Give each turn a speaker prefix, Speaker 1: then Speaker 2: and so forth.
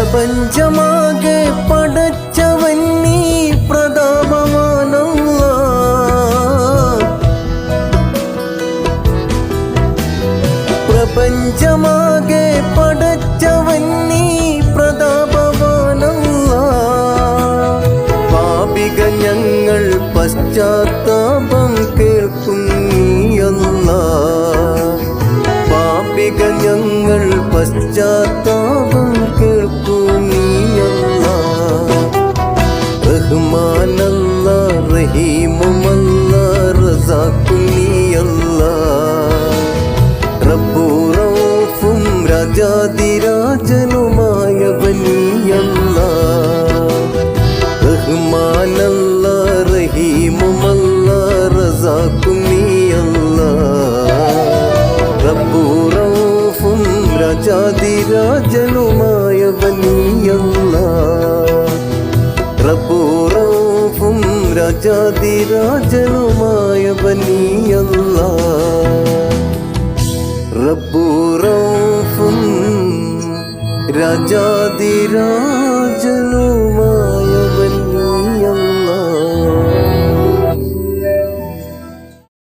Speaker 1: പ്രപഞ്ചമാകെ പടച്ചവൻ നീ പ്രതാപവാനല്ല. പ്രപഞ്ചമാകെ പടച്ചവൻ നീ പ്രതാപവാനല്ല. പാപിക ഞങ്ങൾ പശ്ചാത്താപം കേൾക്കും നീയല്ല. പാപിക ഞങ്ങൾ പശ്ചാത്താപം കേൾക്കും നീയല്ല. റഹ്മാനല്ല റഹീമുമല്ല റസാഖും നീയല്ല. റബ്ബുറൗഫും രാജാതിരാജനുമായവൻ നീയല്ല. റഹ്മാനല്ല റഹീമുമല്ല റസാഖും നീയല്ല. റബ്ബുറൗഫും രാജാതിരാജനുമായവൻ നീയല്ല. റബ്ബുറൗഫും രാജാതിരാജനുമായവൻ നീയല്ല. റബ്ബുറൗഫും രാജാതിരാജനും